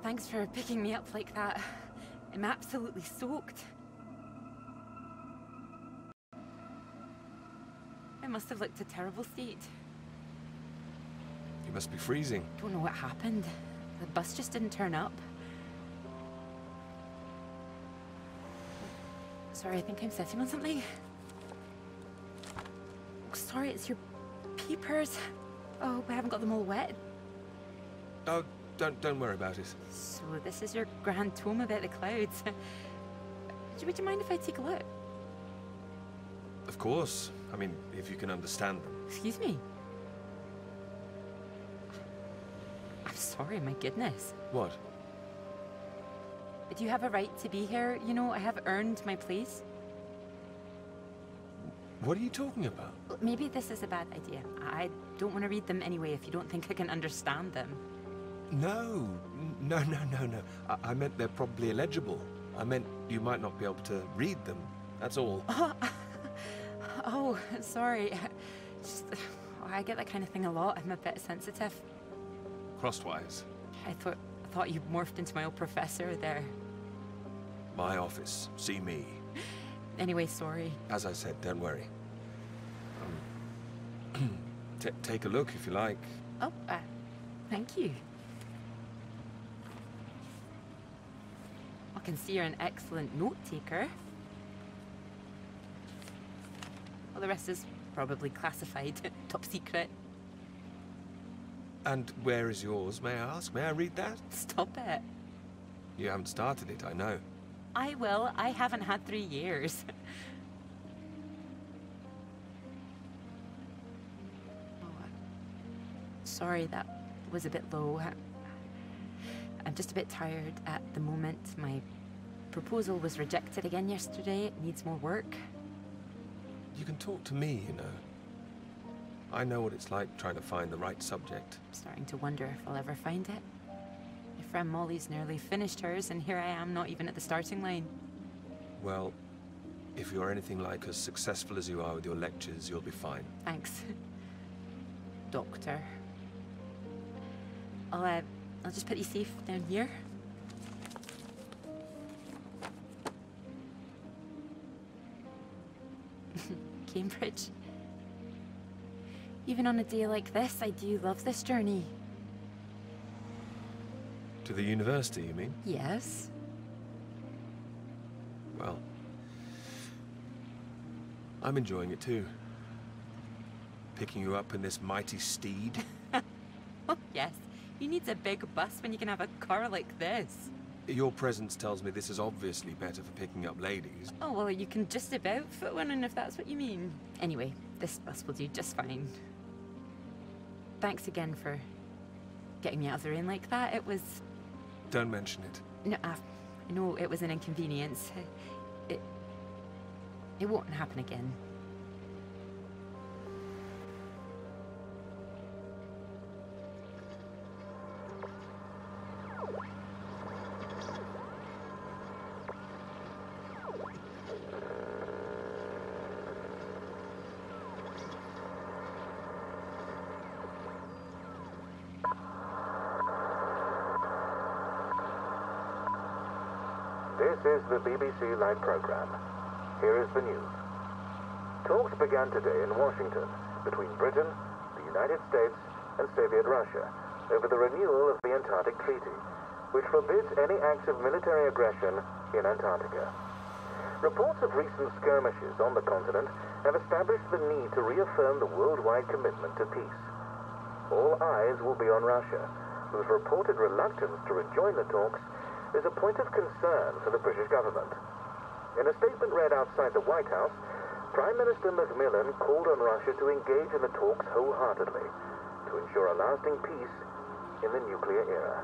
Thanks for picking me up like that. I'm absolutely soaked. I must have looked a terrible state. You must be freezing. Don't know what happened. The bus just didn't turn up. Sorry, I think I'm sitting on something. Oh, sorry, it's your peepers. Oh, I haven't got them all wet. Oh, don't worry about it. So this is your grand tome about the clouds. Would you mind if I take a look? Of course. I mean, if you can understand them. Excuse me? I'm sorry, my goodness. What? But you have a right to be here. You know, I have earned my place. What are you talking about? Maybe this is a bad idea. I don't want to read them anyway if you don't think I can understand them. No. I meant they're probably illegible. I meant you might not be able to read them. That's all. Oh, sorry. Just, I get that kind of thing a lot. I'm a bit sensitive. Crosswise. I thought you morphed into my old professor there. My office. See me. Anyway, sorry. As I said, don't worry. Take a look if you like. Oh, thank you. I can see you're an excellent note-taker. Well, the rest is probably classified, top secret. And where is yours, may I ask? May I read that? Stop it. You haven't started it, I know. I will. I haven't had 3 years. Sorry, that was a bit low. I'm just a bit tired at the moment. My proposal was rejected again yesterday. It needs more work. You can talk to me, you know. I know what it's like trying to find the right subject. I'm starting to wonder if I'll ever find it. My friend Molly's nearly finished hers, and here I am, not even at the starting line. Well, if you're anything like as successful as you are with your lectures, you'll be fine. Thanks. Doctor. I'll just put you safe down here. Cambridge. Even on a day like this, I do love this journey. To the university, you mean? Yes. Well, I'm enjoying it too. Picking you up in this mighty steed. Oh, yes. Who needs a big bus when you can have a car like this? Your presence tells me this is obviously better for picking up ladies. Oh, well, you can just about fit one in if that's what you mean. Anyway, this bus will do just fine. Thanks again for getting me out of the rain like that. It was... Don't mention it. No, I know it was an inconvenience. It won't happen again. This is the BBC Live programme. Here is the news. Talks began today in Washington between Britain, the United States and Soviet Russia over the renewal of the Antarctic Treaty, which forbids any acts of military aggression in Antarctica. Reports of recent skirmishes on the continent have established the need to reaffirm the worldwide commitment to peace. All eyes will be on Russia, whose reported reluctance to rejoin the talks is a point of concern for the British government. In a statement read outside the White House, Prime Minister Macmillan called on Russia to engage in the talks wholeheartedly to ensure a lasting peace in the nuclear era.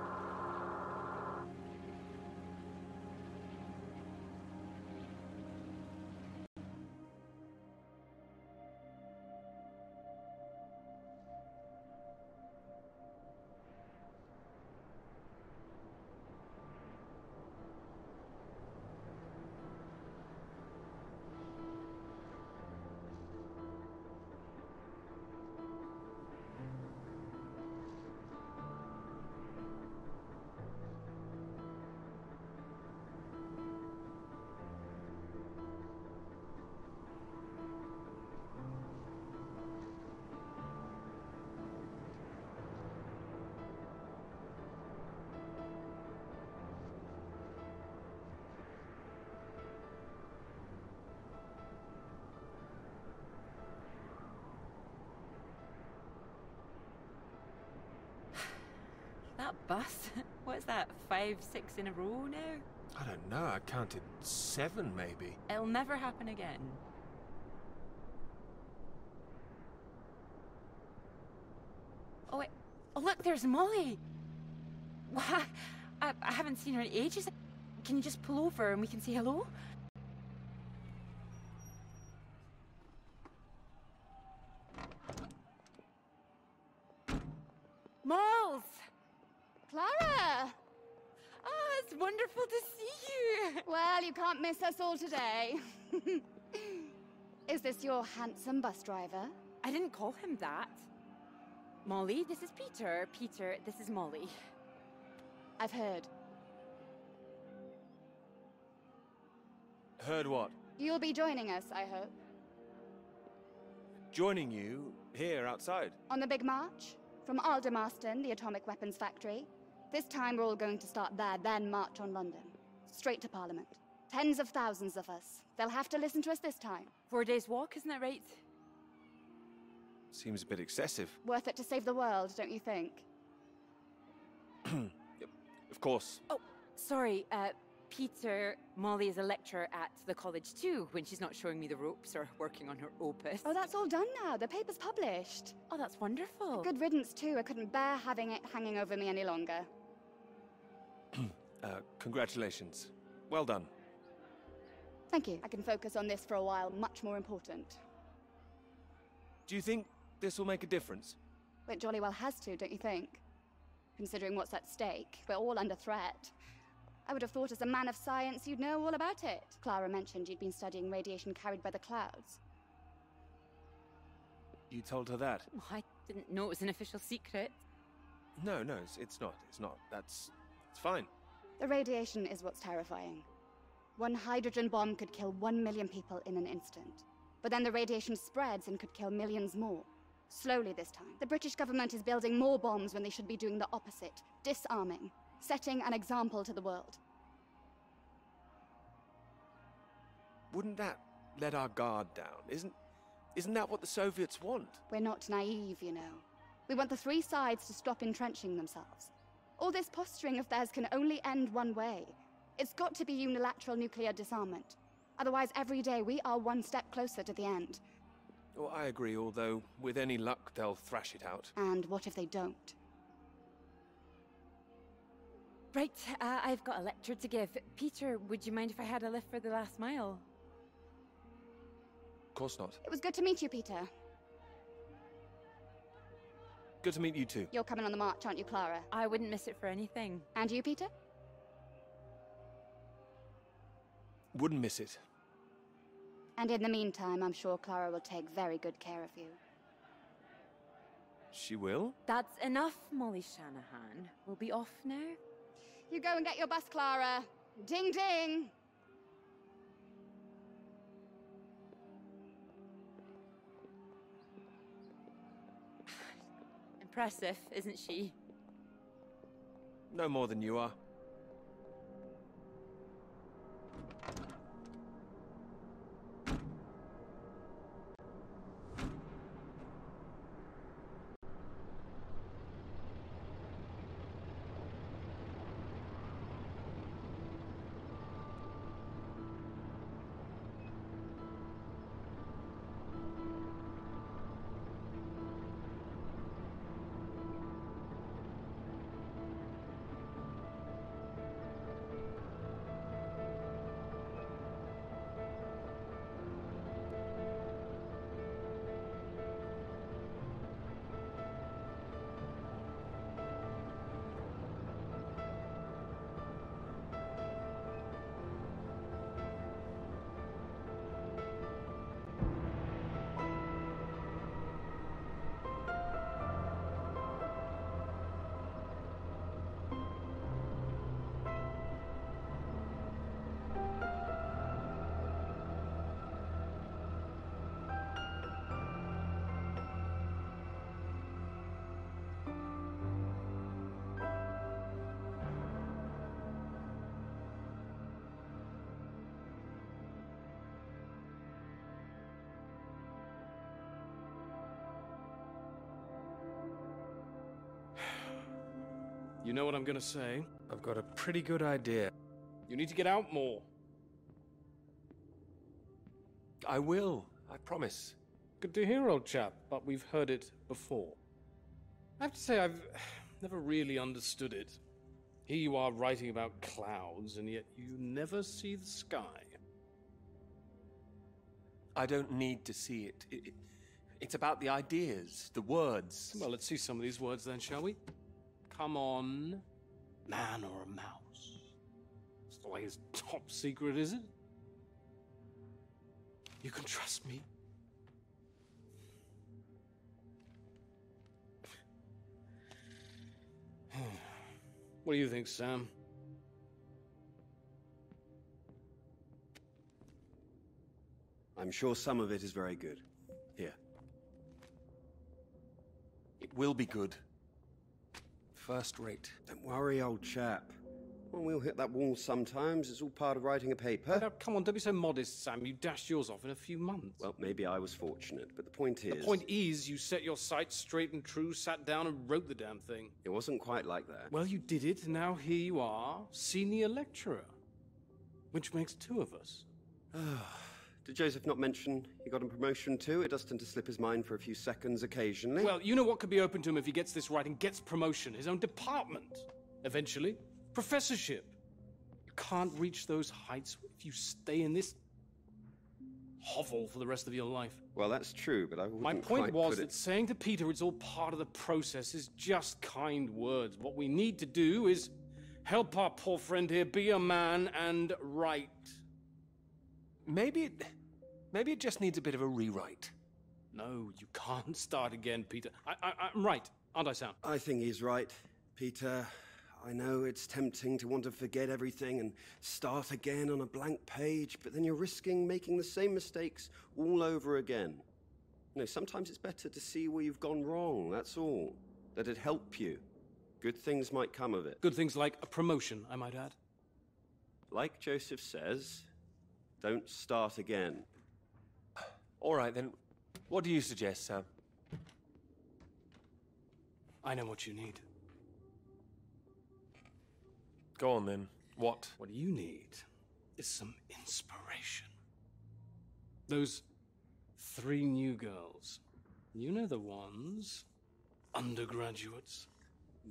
bus. What's that, 5, 6 in a row now? I don't know, I counted 7 maybe. It'll never happen again. Oh, wait. Oh, look, there's Molly. Why? I haven't seen her in ages. Can you just pull over and we can say hello? Moles! Clara! Oh, it's wonderful to see you. Well, you can't miss us all today. Is this your handsome bus driver? I didn't call him that. Molly, this is Peter. Peter, this is Molly. I've heard. Heard what? You'll be joining us, I hope. Joining you here outside? On the big march? From Aldermaston, the atomic weapons factory. This time we're all going to start there, then march on London. Straight to Parliament. Tens of thousands of us. They'll have to listen to us this time. 4 days walk, isn't that right? Seems a bit excessive. Worth it to save the world, don't you think? Of course. Oh, sorry, Peter, Molly is a lecturer at the college too, when she's not showing me the ropes or working on her opus. Oh, that's all done now. The paper's published. Oh, that's wonderful. Good riddance, too. I couldn't bear having it hanging over me any longer. Congratulations. Well done. Thank you. I can focus on this for a while, much more important. Do you think this will make a difference? It jolly well has to, don't you think? Considering what's at stake, we're all under threat. I would have thought as a man of science you'd know all about it. Clara mentioned you'd been studying radiation carried by the clouds. You told her that? Oh, I didn't know it was an official secret. No, it's not. It's fine. The radiation is what's terrifying. One hydrogen bomb could kill 1 million people in an instant. But then the radiation spreads and could kill millions more. Slowly this time. The British government is building more bombs when they should be doing the opposite. Disarming. Setting an example to the world. Wouldn't that let our guard down? Isn't that what the Soviets want? We're not naive, you know. We want the three sides to stop entrenching themselves. All this posturing of theirs can only end one way. It's got to be unilateral nuclear disarmament. Otherwise, every day we are one step closer to the end. Well, I agree, although with any luck they'll thrash it out. And what if they don't? Right, I've got a lecture to give. Peter, would you mind if I had a lift for the last mile? Of course not. It was good to meet you, Peter. Good to meet you too. You're coming on the march, aren't you, Clara? I wouldn't miss it for anything. And you, Peter? Wouldn't miss it. And in the meantime, I'm sure Clara will take very good care of you. She will? That's enough, Molly Shanahan. We'll be off now. You go and get your bus, Clara. Ding, ding! Impressive, isn't she? No more than you are. You know what I'm gonna say? I've got a pretty good idea. You need to get out more. I will, I promise. Good to hear, old chap, but we've heard it before. I have to say, I've never really understood it. Here you are writing about clouds, and yet you never see the sky. I don't need to see it. It's about the ideas, the words. Well, let's see some of these words then, shall we? Come on. Man or a mouse? It's the way it's top secret, is it? You can trust me. What do you think, Sam? I'm sure some of it is very good. Here. It will be good. First rate. Don't worry, old chap. Well, we'll hit that wall sometimes. It's all part of writing a paper. Now, come on, don't be so modest, Sam. You dashed yours off in a few months. Well, maybe I was fortunate, but the point is... The point is, you set your sights straight and true, sat down and wrote the damn thing. It wasn't quite like that. Well, you did it, and now here you are, senior lecturer. Which makes two of us. Did Joseph not mention he got a promotion too? It does tend to slip his mind for a few seconds occasionally. Well, you know what could be open to him if he gets this right and gets promotion? His own department. Eventually. Professorship. You can't reach those heights if you stay in this hovel for the rest of your life. Well, that's true, but I wouldn't My point quite was put that it... saying to Peter it's all part of the process is just kind words. What we need to do is help our poor friend here be a man and write. Maybe it just needs a bit of a rewrite. No, you can't start again, Peter. I'm right, aren't I, Sam? I think he's right, Peter. I know it's tempting to want to forget everything and start again on a blank page, but then you're risking making the same mistakes all over again. You know, sometimes it's better to see where you've gone wrong, that's all. That'd help you. Good things might come of it. Good things like a promotion, I might add. Like Joseph says, don't start again. All right, then. What do you suggest, Sam? I know what you need. Go on, then. What? What you need is some inspiration. Those three new girls. You know the ones. Undergraduates.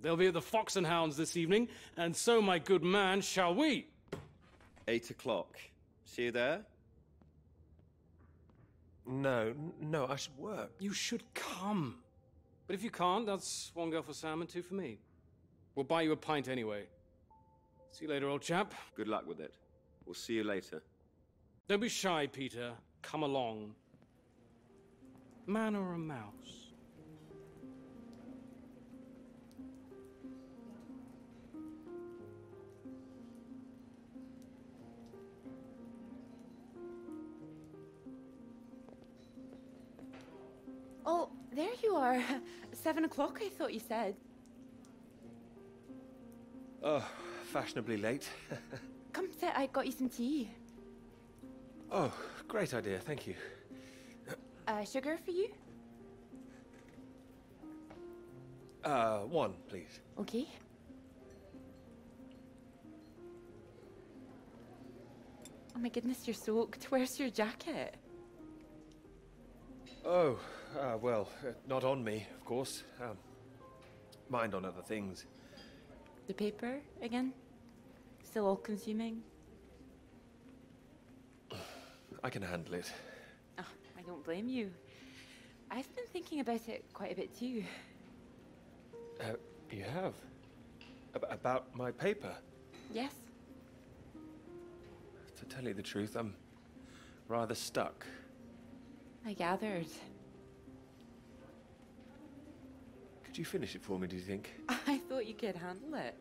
They'll be at the Fox and Hounds this evening, and so, my good man, shall we? 8 o'clock. See you there? No, I should work. You should come. But if you can't, that's one girl for Sam and two for me. We'll buy you a pint anyway. See you later, old chap. Good luck with it. We'll see you later. Don't be shy, Peter. Come along. Man or a mouse? Oh, there you are. 7 o'clock, I thought you said. Oh, fashionably late. Come sit, I got you some tea. Oh, great idea, thank you. Sugar for you? One, please. Okay. Oh my goodness, you're soaked. Where's your jacket? Oh, well, not on me, of course. Mind on other things. The paper again? Still all consuming? I can handle it. Oh, I don't blame you. I've been thinking about it quite a bit too. You have? About my paper? Yes? To tell you the truth, I'm rather stuck. I gathered. Could you finish it for me, do you think? I thought you could handle it.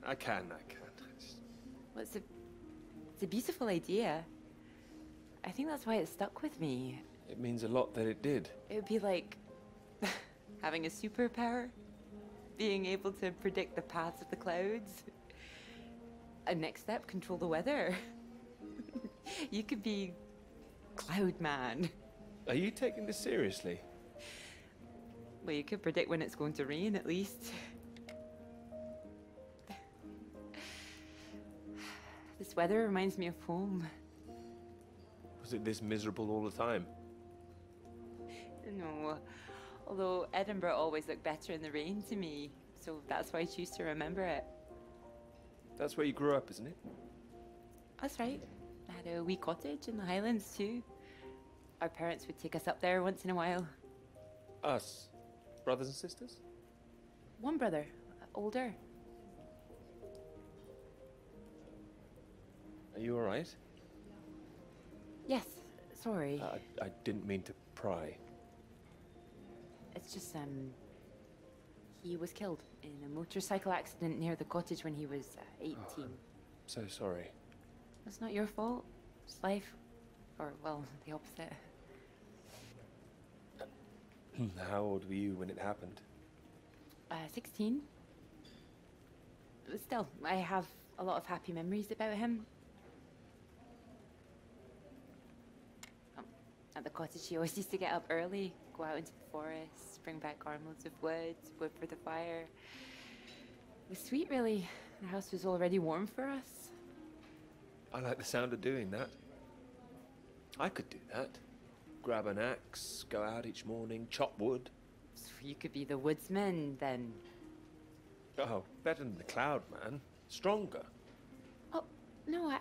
I can. Well, it's a beautiful idea. I think that's why it stuck with me. It means a lot that it did. It would be like having a superpower, being able to predict the paths of the clouds. And next step, control the weather. You could be Cloud Man. Are you taking this seriously? Well, you could predict when it's going to rain, at least. This weather reminds me of home. Was it this miserable all the time? No, although Edinburgh always looked better in the rain to me, so that's why I choose to remember it. That's where you grew up, isn't it? That's right. I had a wee cottage in the Highlands too. Our parents would take us up there once in a while. Us? Brothers and sisters? One brother, older. Are you alright? Yes, sorry. I didn't mean to pry. It's just, he was killed in a motorcycle accident near the cottage when he was 18. Oh, I'm so sorry. It's not your fault. It's life. Or, well, the opposite. How old were you when it happened? 16. But still, I have a lot of happy memories about him. At the cottage, he always used to get up early, go out into the forest, bring back armloads of wood for the fire. It was sweet, really. The house was already warm for us. I like the sound of doing that. I could do that. Grab an axe, go out each morning, chop wood. So you could be the woodsman, then. Oh, better than the Cloud Man. Stronger. Oh, no,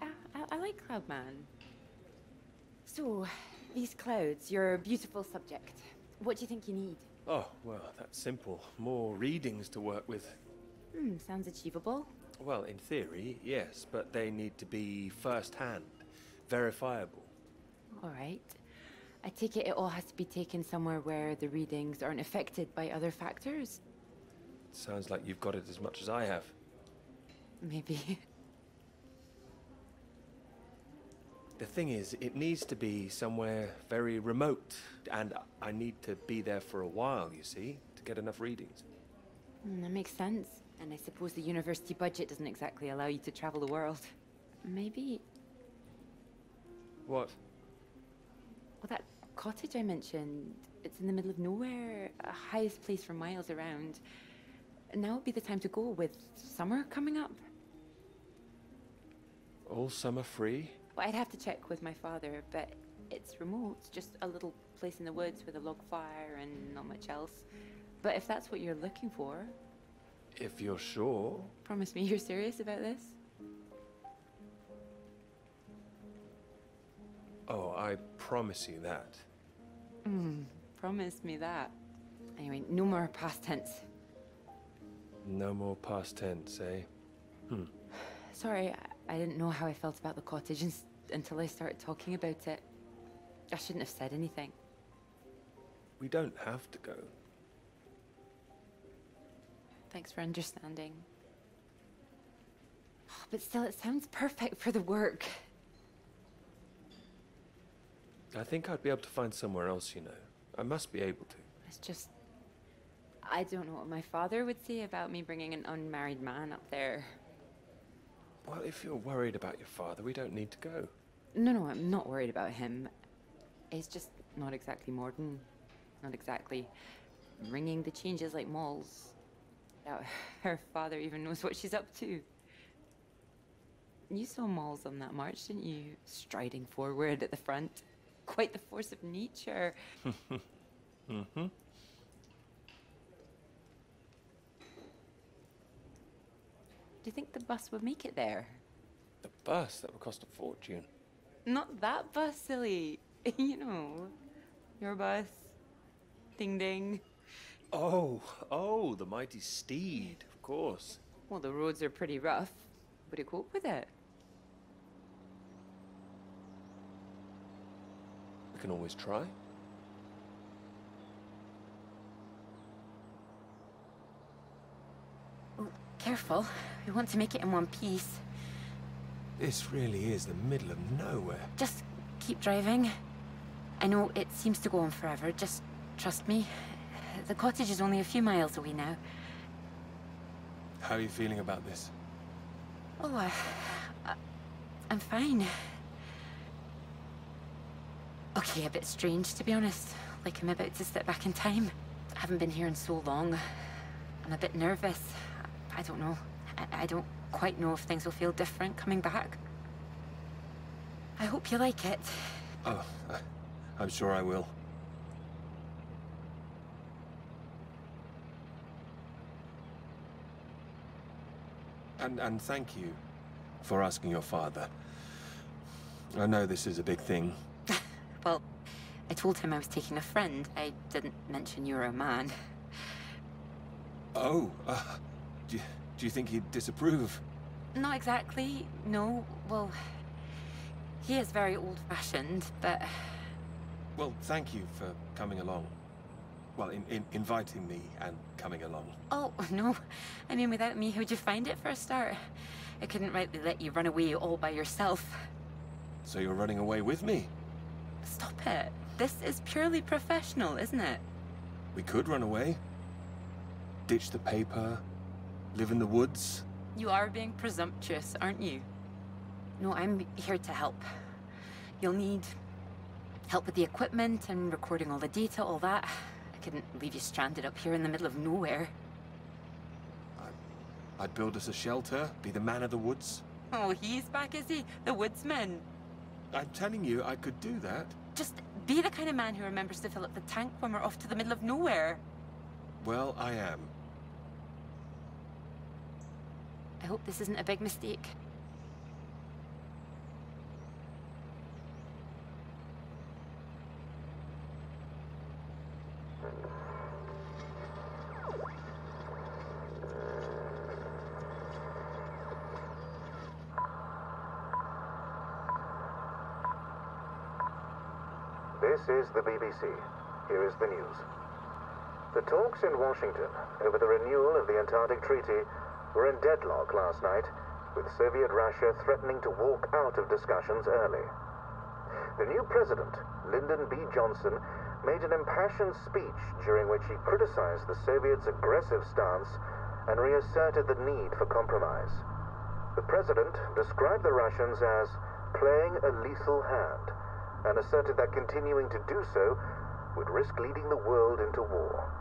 I like Cloudman. So, these clouds, your beautiful subject. What do you think you need? Oh, well, that's simple. More readings to work with. Sounds achievable. Well, in theory, yes, but they need to be first-hand, verifiable. All right. I take it all has to be taken somewhere where the readings aren't affected by other factors? Sounds like you've got it as much as I have. Maybe. The thing is, it needs to be somewhere very remote, and I need to be there for a while, you see, to get enough readings. That makes sense. And I suppose the university budget doesn't exactly allow you to travel the world. Maybe... What? Well, that cottage I mentioned, it's in the middle of nowhere, highest place for miles around. Now would be the time to go with summer coming up. All summer free? Well, I'd have to check with my father, but it's remote, just a little place in the woods with a log fire and not much else. But if that's what you're looking for... If you're sure. Promise me you're serious about this? Oh, I promise you that. Promise me that. Anyway, no more past tense. No more past tense, eh? Sorry, I didn't know how I felt about the cottage until I started talking about it. I shouldn't have said anything. We don't have to go. Thanks for understanding. But still, it sounds perfect for the work. I think I'd be able to find somewhere else, you know. I must be able to. It's just... I don't know what my father would say about me bringing an unmarried man up there. Well, if you're worried about your father, we don't need to go. No, I'm not worried about him. He's just not exactly modern. Not exactly ringing the changes like Moll's. Doubt her father even knows what she's up to. You saw Moll's on that march, didn't you? Striding forward at the front. Quite the force of nature. Do you think the bus would make it there? The bus? That would cost a fortune. Not that bus, silly. You know, your bus. Ding ding. Oh, the mighty steed, of course. Well, the roads are pretty rough. Would it cope with it? We can always try. Oh, careful. We want to make it in one piece. This really is the middle of nowhere. Just keep driving. I know it seems to go on forever. Just trust me. The cottage is only a few miles away now. How are you feeling about this? Oh, I'm fine. Okay, a bit strange, to be honest. Like I'm about to step back in time. I haven't been here in so long. I'm a bit nervous. I don't know. I don't quite know if things will feel different coming back. I hope you like it. Oh, I'm sure I will. And thank you for asking your father. I know this is a big thing. Well, I told him I was taking a friend. I didn't mention you were a man. Oh, do you think he'd disapprove? Not exactly, no. Well, he is very old-fashioned, but... Well, thank you for coming along. Well, inviting me and coming along. Oh, no. I mean, without me, how'd you find it for a start? I couldn't rightly let you run away all by yourself. So you're running away with me? Stop it. This is purely professional, isn't it? We could run away. Ditch the paper. Live in the woods. You are being presumptuous, aren't you? No, I'm here to help. You'll need help with the equipment and recording all the data, all that. I couldn't leave you stranded up here in the middle of nowhere. I'd build us a shelter, be the man of the woods. Oh, he's back, is he? The woodsman. I'm telling you, I could do that. Just be the kind of man who remembers to fill up the tank when we're off to the middle of nowhere. Well, I am. I hope this isn't a big mistake. This is the BBC. Here is the news. The talks in Washington over the renewal of the Antarctic Treaty were in deadlock last night, with Soviet Russia threatening to walk out of discussions early. The new president, Lyndon B. Johnson, made an impassioned speech during which he criticized the Soviets' aggressive stance and reasserted the need for compromise. The president described the Russians as playing a lethal hand and asserted that continuing to do so would risk leading the world into war.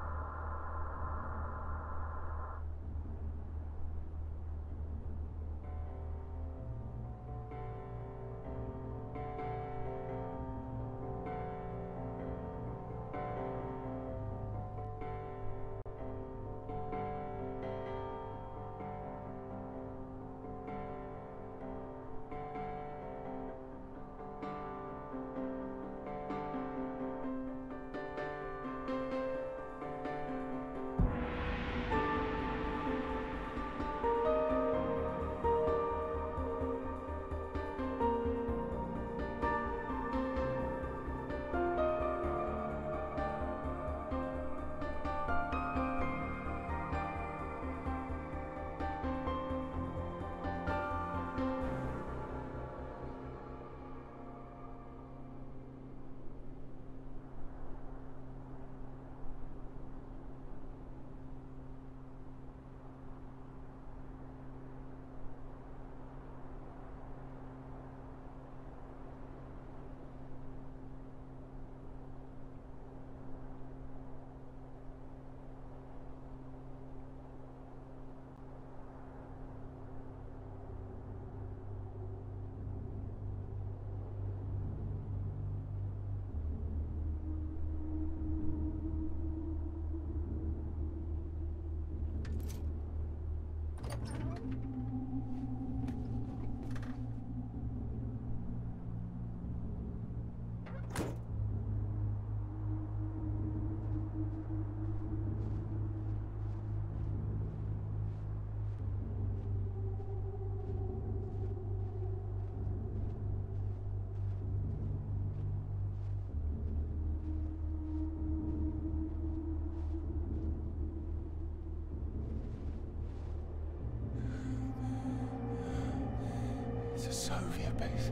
It's a Soviet base.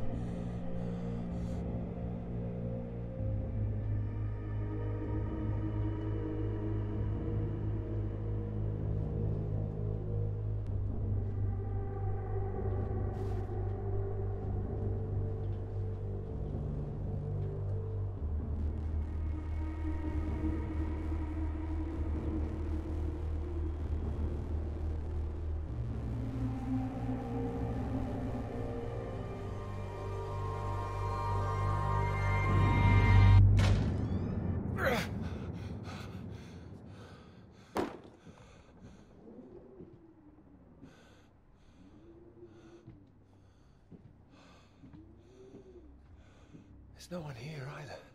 There's no one here either.